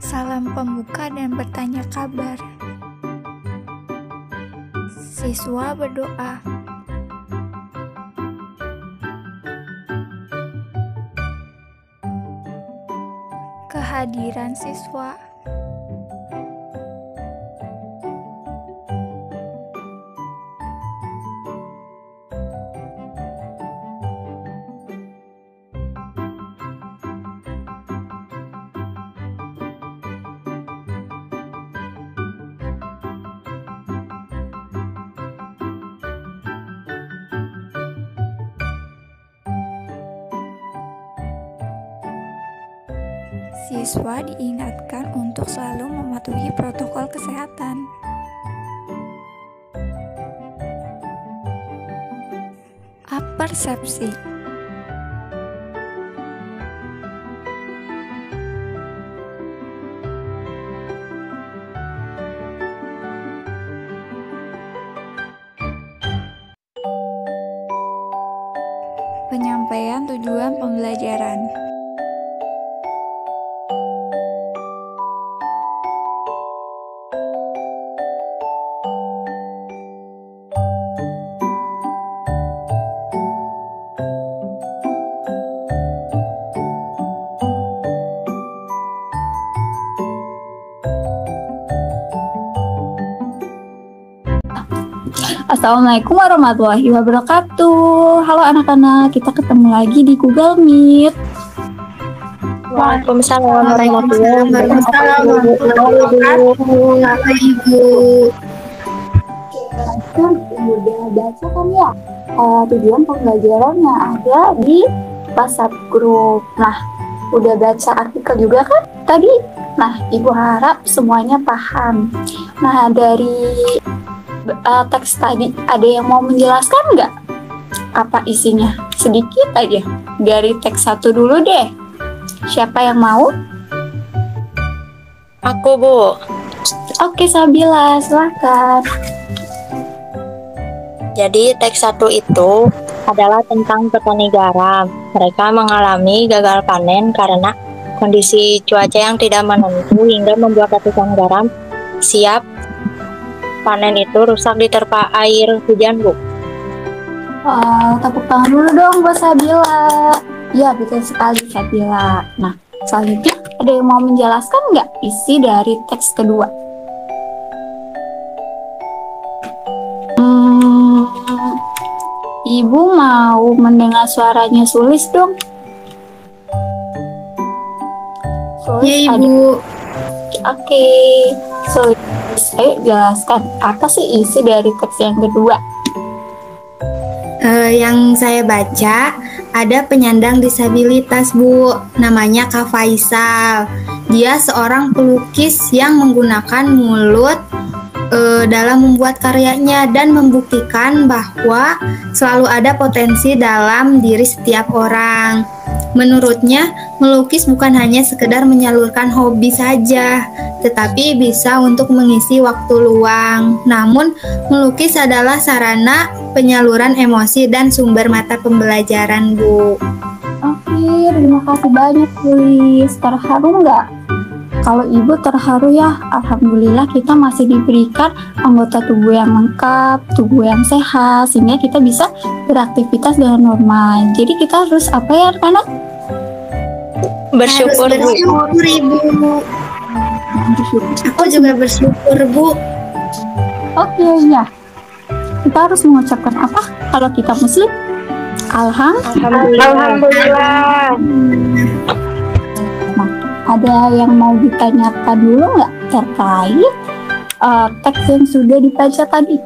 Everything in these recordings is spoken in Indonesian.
Salam pembuka dan bertanya kabar. Siswa berdoa. Kehadiran siswa. Siswa diingatkan untuk selalu mematuhi protokol kesehatan. Apersepsi. Penyampaian tujuan pembelajaran. Assalamualaikum warahmatullahi wabarakatuh. Halo anak-anak, kita ketemu lagi di Google Meet. Waalaikumsalam warahmatullahi wabarakatuh. Ibu. Kan udah baca kan ya tujuan pembelajaran yang ada di WhatsApp grup. Nah, udah baca artikel juga kan tadi? Nah, Ibu harap semuanya paham. Nah, dari teks tadi ada yang mau menjelaskan nggak apa isinya? Sedikit aja dari teks 1 dulu deh. Siapa yang mau? Aku, Bu. Oke, Sabila, silakan. Jadi teks 1 itu adalah tentang petani garam. Mereka mengalami gagal panen karena kondisi cuaca yang tidak menentu hingga membuat ratusan garam siap panen itu rusak diterpa air hujan, Bu. Tepuk tangan dulu dong buat Sabila. Ya, betul sekali Sabila. Nah, selanjutnya ada yang mau menjelaskan nggak isi dari teks kedua? Ibu mau mendengar suaranya Sulis dong. Sulis, ya, Ibu. Oke, Sulis. Ayo jelaskan, apa sih isi dari teks yang kedua? Yang saya baca, ada penyandang disabilitas, Bu. Namanya Kak Faisal. Dia seorang pelukis yang menggunakan mulut dalam membuat karyanya dan membuktikan bahwa selalu ada potensi dalam diri setiap orang. Menurutnya, melukis bukan hanya sekedar menyalurkan hobi saja, tetapi bisa untuk mengisi waktu luang. Namun, melukis adalah sarana penyaluran emosi dan sumber mata pembelajaran, Bu. Oke, terima kasih banyak, Sulis. Terharu nggak? Kalau Ibu terharu ya, Alhamdulillah kita masih diberikan anggota tubuh yang lengkap, tubuh yang sehat, sehingga kita bisa beraktivitas dengan normal. Jadi kita harus apa ya, anak-anak? Bersyukur, Bu. Bersyukur, Ibu. Aku juga bersyukur, Bu. Oke, ya. Kita harus mengucapkan apa kalau kita muslim? Alhamdulillah. Nah, ada yang mau ditanyakan dulu nggak terkait teks yang sudah dibaca tadi?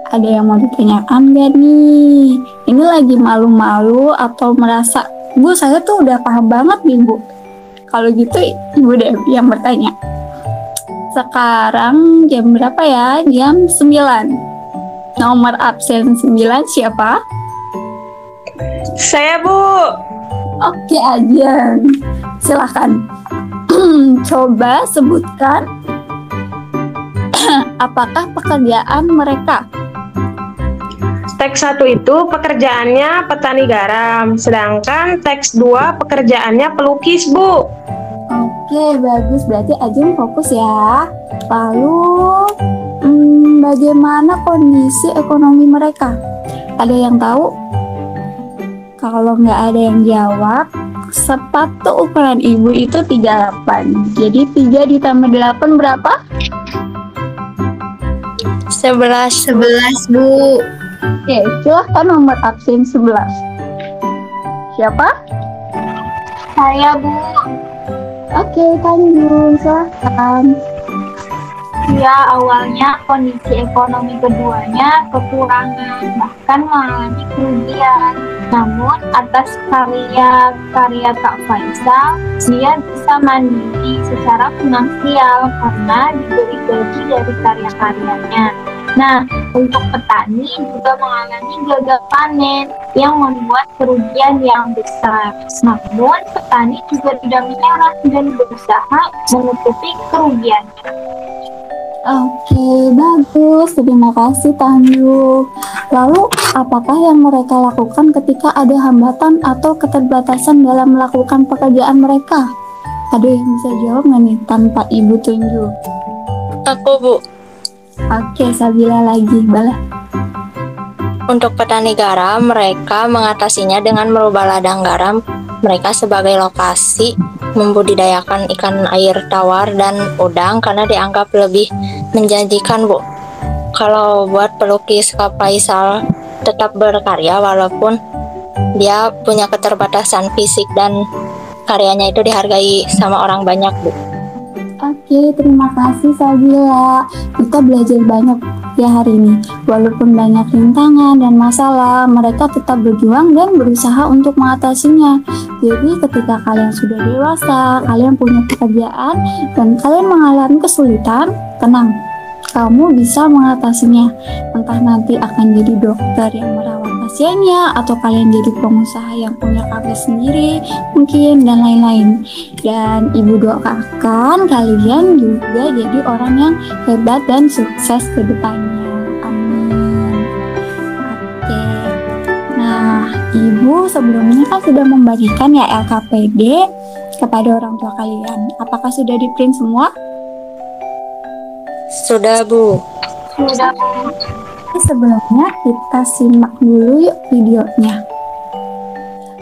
Ada yang mau ditanyakan nggak nih? Ini lagi malu-malu atau merasa Bu, saya tuh udah paham banget nih, Bu. Kalau gitu, Ibu deh yang bertanya. Sekarang jam berapa ya? Jam 9. Nomor absen 9 siapa? Saya, Bu. Oke aja. Silahkan. Coba sebutkan apakah pekerjaan mereka? Teks 1 itu pekerjaannya petani garam, sedangkan teks 2 pekerjaannya pelukis, Bu. Oke, bagus. Berarti Ajeng fokus ya. Lalu, bagaimana kondisi ekonomi mereka? Ada yang tahu? Kalau nggak ada yang jawab, sepatu ukuran ibu itu 38. Jadi 3 ditambah 8 berapa? 11. Bu. Oke, silahkan nomor absen 11. Siapa? Saya, Bu. Oke, Tanjung, silahkan. Ya, awalnya kondisi ekonomi keduanya kekurangan, bahkan mengalami kerugian. Namun, atas karya Kak Faisal, dia bisa mandiri secara finansial karena diberi gaji dari karya-karyanya. Nah, untuk petani juga mengalami gagal panen yang membuat kerugian yang besar. Namun, petani juga tidak menyerah dan berusaha menutupi kerugiannya. Oke, bagus. Terima kasih, Tanjung. Lalu, apakah yang mereka lakukan ketika ada hambatan atau keterbatasan dalam melakukan pekerjaan mereka? Ada yang bisa jawab nggak nih tanpa Ibu tunjuk? Aku, Bu. Oke, Sabila lagi. Boleh. Untuk petani garam, mereka mengatasinya dengan merubah ladang garam mereka sebagai lokasi membudidayakan ikan air tawar dan udang karena dianggap lebih menjanjikan, Bu. Kalau buat pelukis Kak Faisal tetap berkarya walaupun dia punya keterbatasan fisik dan karyanya itu dihargai sama orang banyak, Bu. Oke, terima kasih Sabila. Kita belajar banyak ya hari ini. Walaupun banyak rintangan dan masalah, mereka tetap berjuang dan berusaha untuk mengatasinya. Jadi ketika kalian sudah dewasa, kalian punya pekerjaan, dan kalian mengalami kesulitan, tenang. Kamu bisa mengatasinya. Entah nanti akan jadi dokter yang merawat pasiennya, atau kalian jadi pengusaha yang punya kafe sendiri, mungkin, dan lain-lain. Dan Ibu doakan kalian juga jadi orang yang hebat dan sukses ke depannya. Amin. Oke. Nah, Ibu sebelumnya kan sudah membagikan ya LKPD kepada orang tua kalian. Apakah sudah di-print semua? Sudah, Bu. Sudah, Sebelumnya kita simak dulu yuk videonya.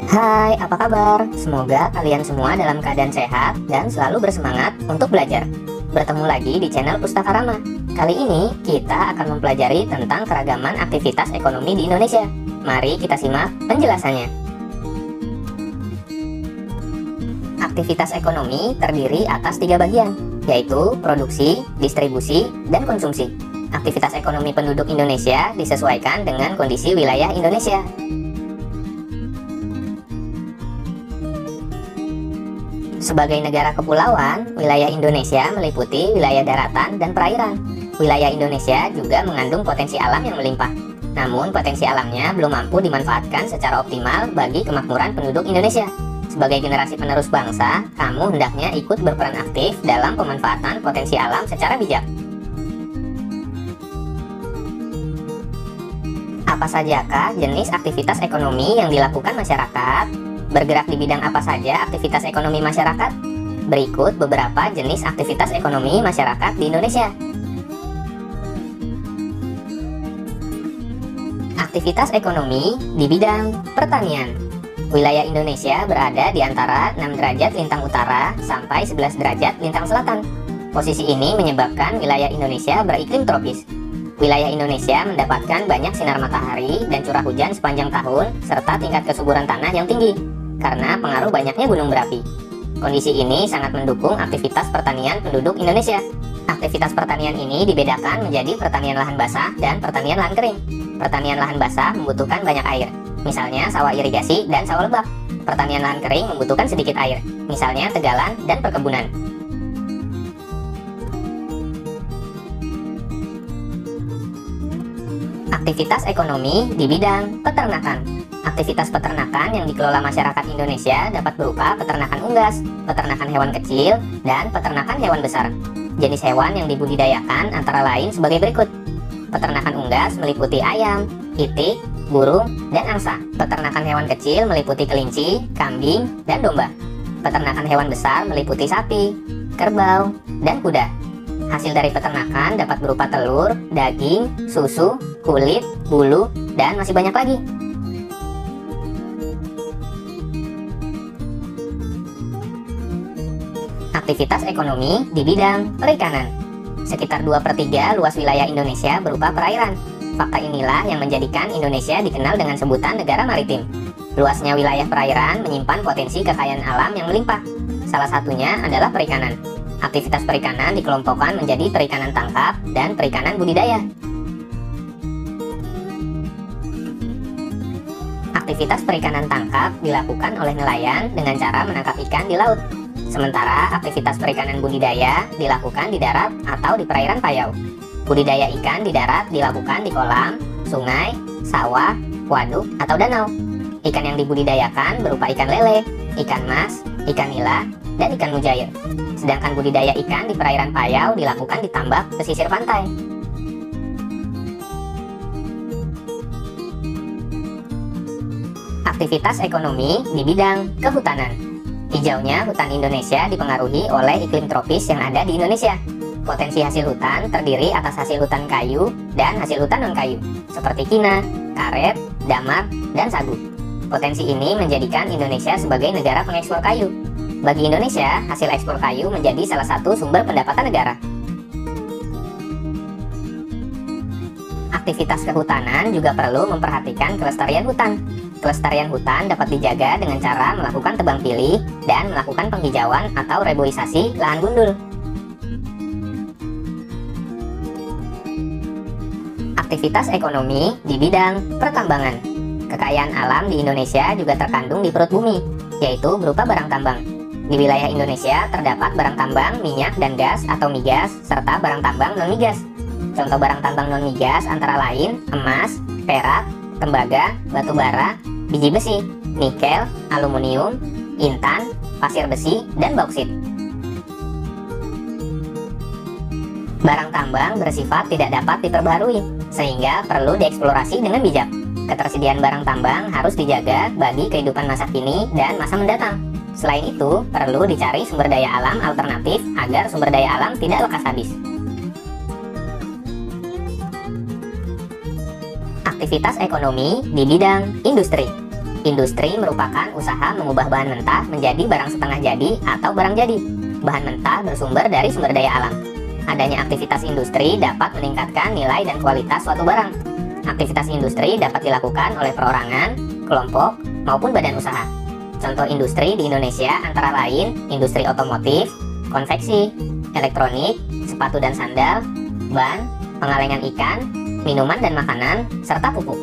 Hai, apa kabar? Semoga kalian semua dalam keadaan sehat dan selalu bersemangat untuk belajar. Bertemu lagi di channel Pustaka Rama. Kali ini kita akan mempelajari tentang keragaman aktivitas ekonomi di Indonesia. Mari kita simak penjelasannya. Aktivitas ekonomi terdiri atas 3 bagian, yaitu produksi, distribusi, dan konsumsi. Aktivitas ekonomi penduduk Indonesia disesuaikan dengan kondisi wilayah Indonesia. Sebagai negara kepulauan, wilayah Indonesia meliputi wilayah daratan dan perairan. Wilayah Indonesia juga mengandung potensi alam yang melimpah. Namun, potensi alamnya belum mampu dimanfaatkan secara optimal bagi kemakmuran penduduk Indonesia. Sebagai generasi penerus bangsa, kamu hendaknya ikut berperan aktif dalam pemanfaatan potensi alam secara bijak. Apa sajakah jenis aktivitas ekonomi yang dilakukan masyarakat? Bergerak di bidang apa saja aktivitas ekonomi masyarakat? Berikut beberapa jenis aktivitas ekonomi masyarakat di Indonesia. Aktivitas ekonomi di bidang pertanian. Wilayah Indonesia berada di antara 6 derajat lintang utara sampai 11 derajat lintang selatan. Posisi ini menyebabkan wilayah Indonesia beriklim tropis. Wilayah Indonesia mendapatkan banyak sinar matahari dan curah hujan sepanjang tahun, serta tingkat kesuburan tanah yang tinggi, karena pengaruh banyaknya gunung berapi. Kondisi ini sangat mendukung aktivitas pertanian penduduk Indonesia. Aktivitas pertanian ini dibedakan menjadi pertanian lahan basah dan pertanian lahan kering. Pertanian lahan basah membutuhkan banyak air, misalnya sawah irigasi dan sawah lebak. Pertanian lahan kering membutuhkan sedikit air, misalnya tegalan dan perkebunan. Aktivitas ekonomi di bidang peternakan. Aktivitas peternakan yang dikelola masyarakat Indonesia dapat berupa peternakan unggas, peternakan hewan kecil, dan peternakan hewan besar. Jenis hewan yang dibudidayakan antara lain sebagai berikut. Peternakan unggas meliputi ayam, itik, burung, dan angsa. Peternakan hewan kecil meliputi kelinci, kambing, dan domba. Peternakan hewan besar meliputi sapi, kerbau, dan kuda. Hasil dari peternakan dapat berupa telur, daging, susu, kulit, bulu, dan masih banyak lagi. Aktivitas ekonomi di bidang perikanan. Sekitar 2/3 luas wilayah Indonesia berupa perairan. Fakta inilah yang menjadikan Indonesia dikenal dengan sebutan negara maritim. Luasnya wilayah perairan menyimpan potensi kekayaan alam yang melimpah. Salah satunya adalah perikanan. Aktivitas perikanan dikelompokkan menjadi perikanan tangkap dan perikanan budidaya. Aktivitas perikanan tangkap dilakukan oleh nelayan dengan cara menangkap ikan di laut. Sementara aktivitas perikanan budidaya dilakukan di darat atau di perairan payau. Budidaya ikan di darat dilakukan di kolam, sungai, sawah, waduk, atau danau. Ikan yang dibudidayakan berupa ikan lele, ikan mas, ikan nila, dan ikan mujair. Sedangkan budidaya ikan di perairan payau dilakukan di tambak pesisir pantai. Aktivitas ekonomi di bidang kehutanan. Hijaunya hutan Indonesia dipengaruhi oleh iklim tropis yang ada di Indonesia. Potensi hasil hutan terdiri atas hasil hutan kayu dan hasil hutan non-kayu, seperti kina, karet, damar, dan sagu. Potensi ini menjadikan Indonesia sebagai negara pengekspor kayu. Bagi Indonesia, hasil ekspor kayu menjadi salah satu sumber pendapatan negara. Aktivitas kehutanan juga perlu memperhatikan kelestarian hutan. Kelestarian hutan dapat dijaga dengan cara melakukan tebang pilih dan melakukan penghijauan atau reboisasi lahan gundul. Aktivitas ekonomi di bidang pertambangan. Kekayaan alam di Indonesia juga terkandung di perut bumi, yaitu berupa barang tambang. Di wilayah Indonesia terdapat barang tambang minyak dan gas atau migas, serta barang tambang non-migas. Contoh barang tambang non-migas antara lain emas, perak, tembaga, batu bara, biji besi, nikel, aluminium, intan, pasir besi, dan bauksit. Barang tambang bersifat tidak dapat diperbarui, sehingga perlu dieksplorasi dengan bijak. Ketersediaan barang tambang harus dijaga bagi kehidupan masa kini dan masa mendatang. Selain itu, perlu dicari sumber daya alam alternatif agar sumber daya alam tidak lekas habis. Aktivitas ekonomi di bidang industri. Industri merupakan usaha mengubah bahan mentah menjadi barang setengah jadi atau barang jadi. Bahan mentah bersumber dari sumber daya alam. Adanya aktivitas industri dapat meningkatkan nilai dan kualitas suatu barang. Aktivitas industri dapat dilakukan oleh perorangan, kelompok, maupun badan usaha. Contoh industri di Indonesia antara lain industri otomotif, konveksi, elektronik, sepatu dan sandal, ban, pengalengan ikan, minuman dan makanan, serta pupuk.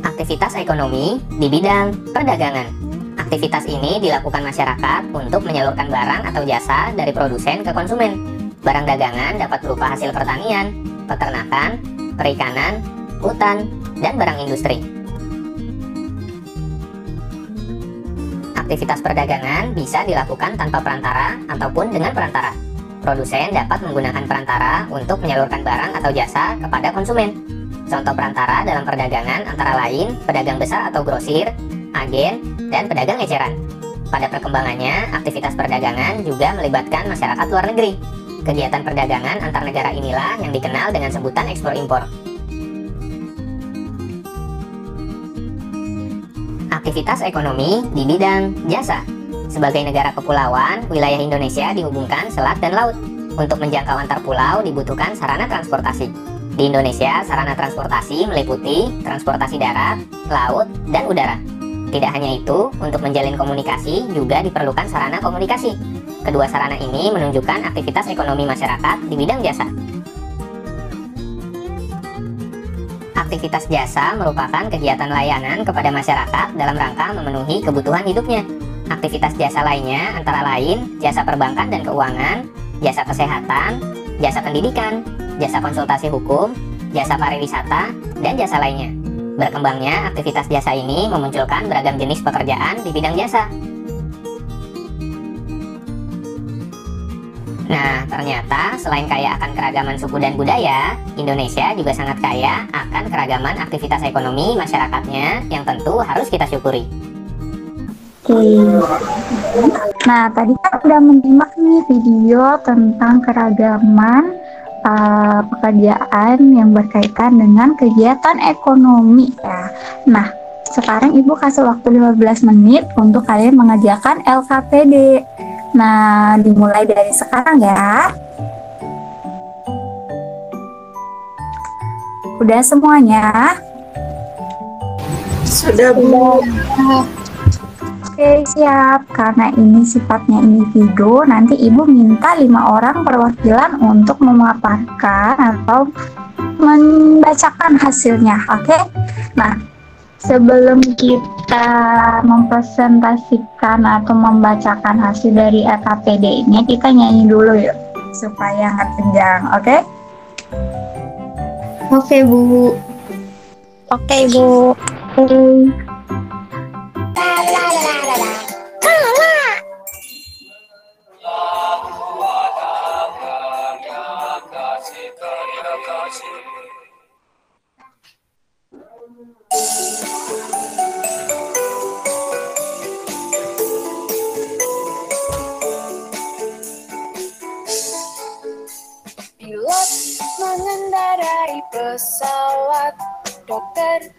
Aktivitas ekonomi di bidang perdagangan. Aktivitas ini dilakukan masyarakat untuk menyalurkan barang atau jasa dari produsen ke konsumen. Barang dagangan dapat berupa hasil pertanian, peternakan, perikanan, hutan, dan barang industri. Aktivitas perdagangan bisa dilakukan tanpa perantara ataupun dengan perantara. Produsen dapat menggunakan perantara untuk menyalurkan barang atau jasa kepada konsumen. Contoh perantara dalam perdagangan antara lain pedagang besar atau grosir, agen, dan pedagang eceran. Pada perkembangannya, aktivitas perdagangan juga melibatkan masyarakat luar negeri. Kegiatan perdagangan antar negara inilah yang dikenal dengan sebutan ekspor-impor. Aktivitas ekonomi di bidang jasa. Sebagai negara kepulauan, wilayah Indonesia dihubungkan selat dan laut. Untuk menjangkau antar pulau dibutuhkan sarana transportasi. Di Indonesia, sarana transportasi meliputi transportasi darat, laut, dan udara. Tidak hanya itu, untuk menjalin komunikasi juga diperlukan sarana komunikasi. Kedua sarana ini menunjukkan aktivitas ekonomi masyarakat di bidang jasa. aktivitas jasa merupakan kegiatan layanan kepada masyarakat dalam rangka memenuhi kebutuhan hidupnya. Aktivitas jasa lainnya antara lain jasa perbankan dan keuangan, jasa kesehatan, jasa pendidikan, jasa konsultasi hukum, jasa pariwisata, dan jasa lainnya. Berkembangnya aktivitas jasa ini memunculkan beragam jenis pekerjaan di bidang jasa. Nah, ternyata selain kaya akan keragaman suku dan budaya, Indonesia juga sangat kaya akan keragaman aktivitas ekonomi masyarakatnya yang tentu harus kita syukuri. Oke. Nah, tadi kan udah menyimak nih video tentang keragaman pekerjaan yang berkaitan dengan kegiatan ekonomi ya. Nah, sekarang Ibu kasih waktu 15 menit untuk kalian mengerjakan LKPD. Nah, dimulai dari sekarang ya. Udah semuanya? Sudah, Bu. Oke, siap. Karena ini sifatnya individu, nanti Ibu minta 5 orang perwakilan untuk memaparkan atau membacakan hasilnya. Oke? Nah, sebelum kita mempresentasikan atau membacakan hasil dari LKPD ini, kita nyanyi dulu yuk, supaya nggak tegang, oke? Oke, Bu. Oke, Bu. Oke. Pilot mengendarai pesawat, dokter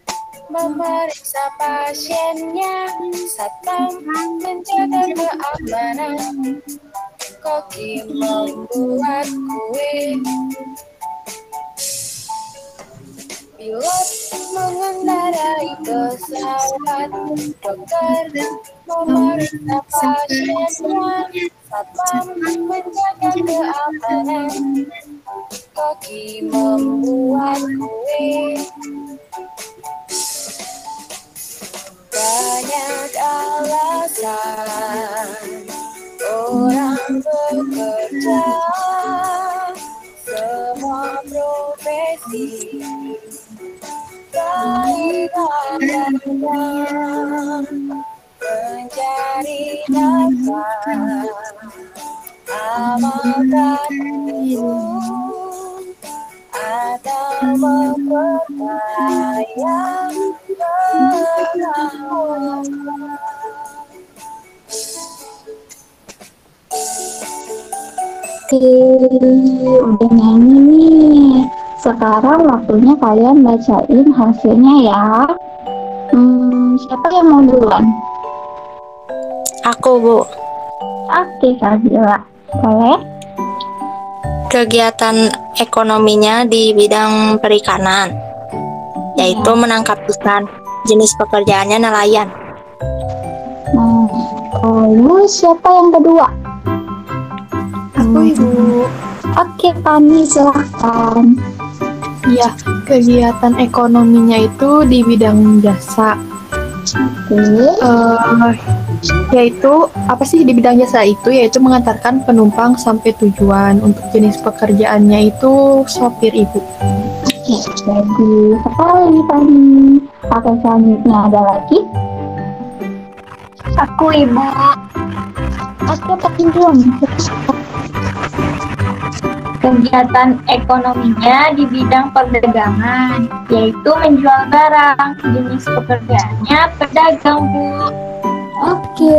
memeriksa pasiennya, satpam menjaga keamanan, koki membuat kue. Pilot mengendarai pesawat, dokter memeriksa pasiennya, satpam menjaga keamanan, koki membuat kue. Banyak alasan orang bekerja, semua profesi baik adanya, mencari nafkah, amalkan itu atau memperkaya pengalaman. Oke, udah nyanyi nih. Sekarang waktunya kalian bacain hasilnya ya. Siapa yang mau duluan? Aku, Bu. Oke, Kak Bila. Boleh? Kegiatan ekonominya di bidang perikanan, yaitu menangkap ikan. Jenis pekerjaannya nelayan. Nah, lalu siapa yang kedua? Aku, Ibu. Oke, Fani, silahkan. Ya, kegiatan ekonominya itu di bidang jasa. Oke. Yaitu apa sih di bidang jasa itu? Yaitu mengantarkan penumpang sampai tujuan. Untuk jenis pekerjaannya itu sopir, Ibu. Oke, bagus sekali, Fani. Oke, selanjutnya ada lagi? Aku, Ibu. Oke, Pak Indrum. Kegiatan ekonominya di bidang perdagangan, yaitu menjual barang. Jenis pekerjaannya pedagang, Bu. Oke,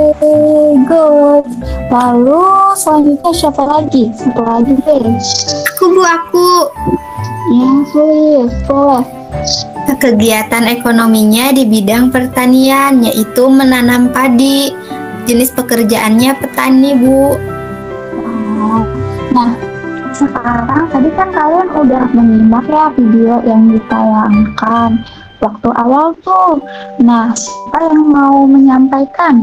good. Lalu selanjutnya siapa lagi? Satu lagi deh. Aku, Bu, aku. Ya, Sulis, boleh. Kegiatan ekonominya di bidang pertanian, yaitu menanam padi. Jenis pekerjaannya petani, Bu. Nah, sekarang tadi kan kalian udah menyimak ya video yang ditayangkan waktu awal tuh. Nah, siapa yang mau menyampaikan?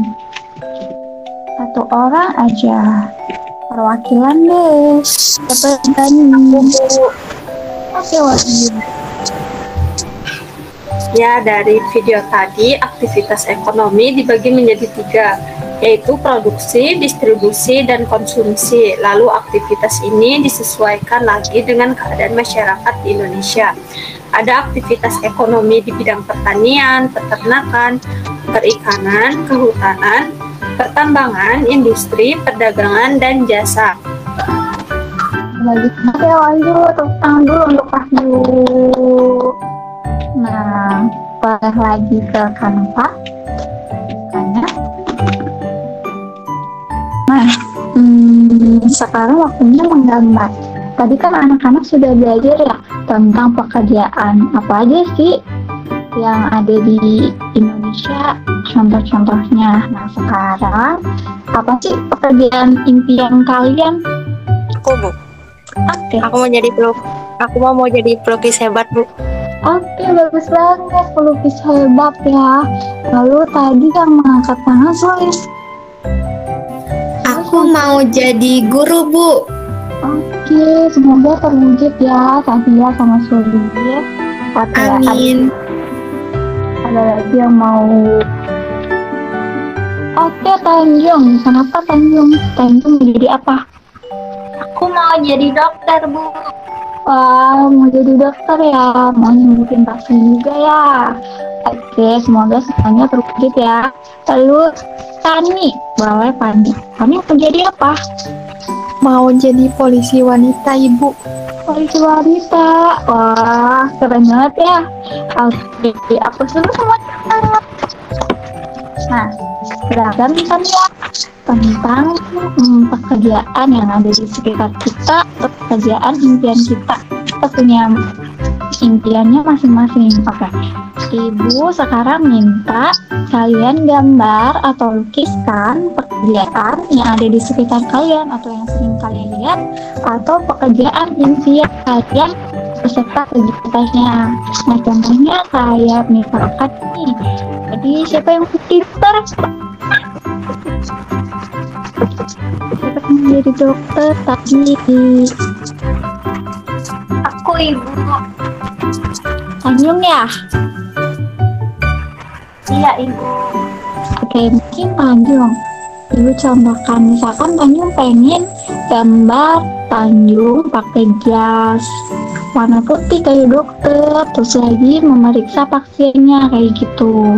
Satu orang aja. Perwakilan deh. Siapa yang berani? Oke, Wahyu. Ya, dari video tadi, aktivitas ekonomi dibagi menjadi 3, yaitu produksi, distribusi, dan konsumsi. Lalu aktivitas ini disesuaikan lagi dengan keadaan masyarakat di Indonesia. Ada aktivitas ekonomi di bidang pertanian, peternakan, perikanan, kehutanan, pertambangan, industri, perdagangan, dan jasa. Oke, lanjut. Tepuk tangan dulu untuk kelas dulu. Nah, boleh lagi ke Canva. Nah, sekarang waktunya menggambar. Tadi kan anak-anak sudah belajar ya tentang pekerjaan apa aja sih yang ada di Indonesia, contoh-contohnya. Nah, sekarang apa sih pekerjaan impian kalian? Aku, Bu. Oke. Aku mau jadi pelukis hebat, Bu. Oke, bagus banget, pelukis hebat ya. Lalu tadi yang mengangkat tangan Sulis. Aku mau jadi guru, Bu. Oke, semoga terwujud ya Safia sama Sulis. Amin. Ada lagi yang mau. Oke, Tanjung. Kenapa Tanjung? Tanjung mau jadi apa? Aku mau jadi dokter, Bu. Wah, mau jadi dokter ya. Mau nyembuhin pasien juga ya. Oke, semoga semuanya terwujud ya. Lalu Tani, boleh Tani. Tani mau jadi apa? Mau jadi polisi wanita, Ibu. Polisi wanita. Wah, keren banget ya. Oke, aku dulu semuanya. Nah, beragam kan ya tentang pekerjaan yang ada di sekitar kita, atau pekerjaan impian kita. Kita punya impiannya masing-masing. Oke, Ibu sekarang minta kalian gambar atau lukiskan pekerjaan yang ada di sekitar kalian atau yang sering kalian lihat, atau pekerjaan impian kalian beserta kegiatannya. Nah, contohnya kayak misalkan nih, jadi siapa yang pintar? Siapa yang jadi dokter tadi? Aku, Ibu. Tanjung ya? Iya, Ibu. Oke, mungkin Tanjung. Ibu contohkan, misalkan Tanjung pengen gambar Tanjung pakai jas warna putih kayak dokter, terus lagi memeriksa pasiennya kayak gitu.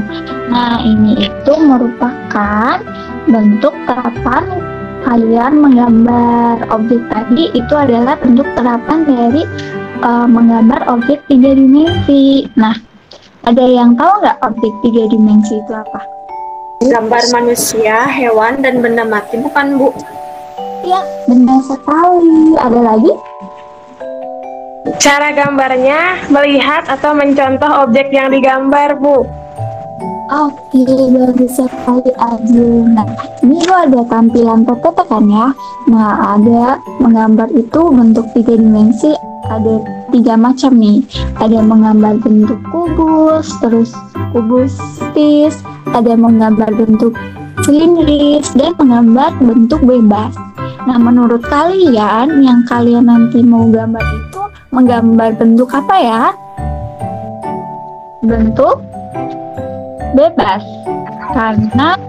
Nah, ini itu merupakan bentuk terapan kalian menggambar objek tadi. Itu adalah bentuk terapan dari menggambar objek 3 dimensi. Nah, ada yang tahu nggak objek 3 dimensi itu apa? Gambar manusia, hewan, dan benda mati, bukan, Bu? Ya, benar sekali. Ada lagi? Cara gambarnya melihat atau mencontoh objek yang digambar, Bu. Oke, bagus sekali Ajeng. Nah, ini lo ada tampilan PPT kan ya? Nah, ada menggambar itu bentuk 3 dimensi, ada 3 macam nih. Ada menggambar bentuk kubus, terus kubustis, ada menggambar bentuk silindris, dan menggambar bentuk bebas. Nah, menurut kalian, yang kalian nanti mau gambar itu menggambar bentuk apa ya? Bentuk bebas, karena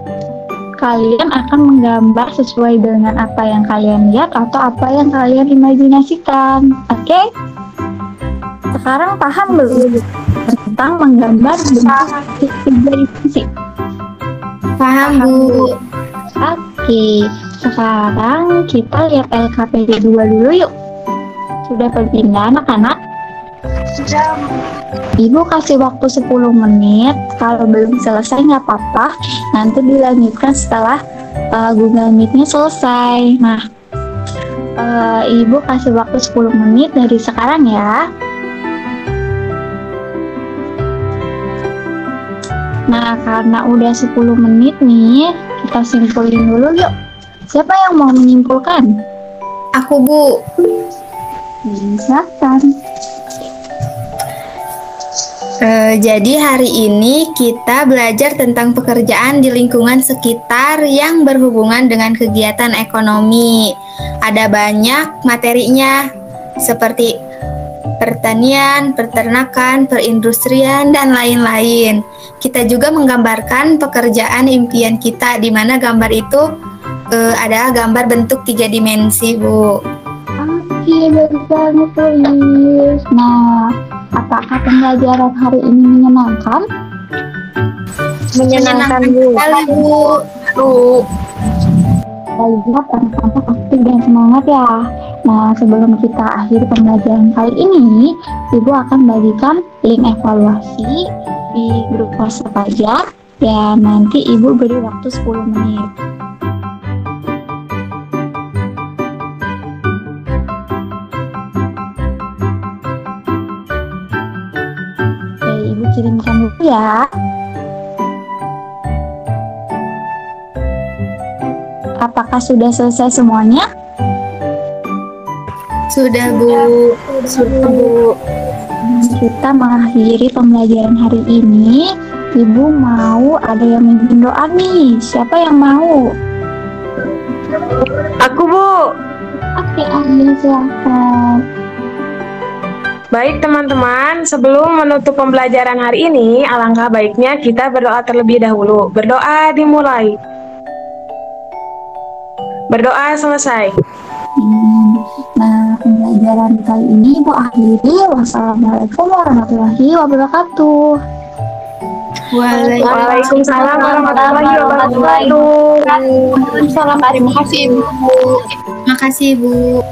kalian akan menggambar sesuai dengan apa yang kalian lihat atau apa yang kalian imajinasikan. Oke? Sekarang paham belum tentang menggambar bentuk 3 dimensi? Paham, Bu. Oke, sekarang kita lihat LKPD 2 dulu yuk. Sudah berpindah anak-anak? Sudah. Ibu kasih waktu 10 menit. Kalau belum selesai nggak apa-apa, nanti dilanjutkan setelah Google Meet-nya selesai. Nah, Ibu kasih waktu 10 menit dari sekarang ya. Nah, karena udah 10 menit nih, kita simpulin dulu yuk. Siapa yang mau menyimpulkan? Aku, Bu. Silakan. Jadi hari ini kita belajar tentang pekerjaan di lingkungan sekitar yang berhubungan dengan kegiatan ekonomi. Ada banyak materinya, seperti pertanian, peternakan, perindustrian, dan lain-lain. Kita juga menggambarkan pekerjaan impian kita, di mana gambar itu adalah gambar bentuk 3 dimensi, Bu. Oke, bagus banget, Louis. Nah, apakah pembelajaran hari ini menyenangkan? Menyenangkan, Bu. Sekali, Bu. Baiklah, anak-anak aktif dan semangat ya. Nah, sebelum kita akhiri pembelajaran kali ini, Ibu akan bagikan link evaluasi di grup WhatsApp aja. Ya, nanti Ibu beri waktu 10 menit. Oke, Ibu kirimkan dulu ya. Apakah sudah selesai semuanya? Sudah, Bu. Sudah, Bu. Kita mengakhiri pembelajaran hari ini. Ibu mau ada yang mimpin doa nih. Siapa yang mau? Aku, Bu. Oke, Amin, silakan. Baik teman-teman, sebelum menutup pembelajaran hari ini, alangkah baiknya kita berdoa terlebih dahulu. Berdoa dimulai. Berdoa selesai. Nah, pembelajaran kali ini Ibu akhiri. Wassalamualaikum warahmatullahi wabarakatuh. Waalaikumsalam warahmatullahi wabarakatuh. Terima kasih, Ibu. Terima kasih, Bu.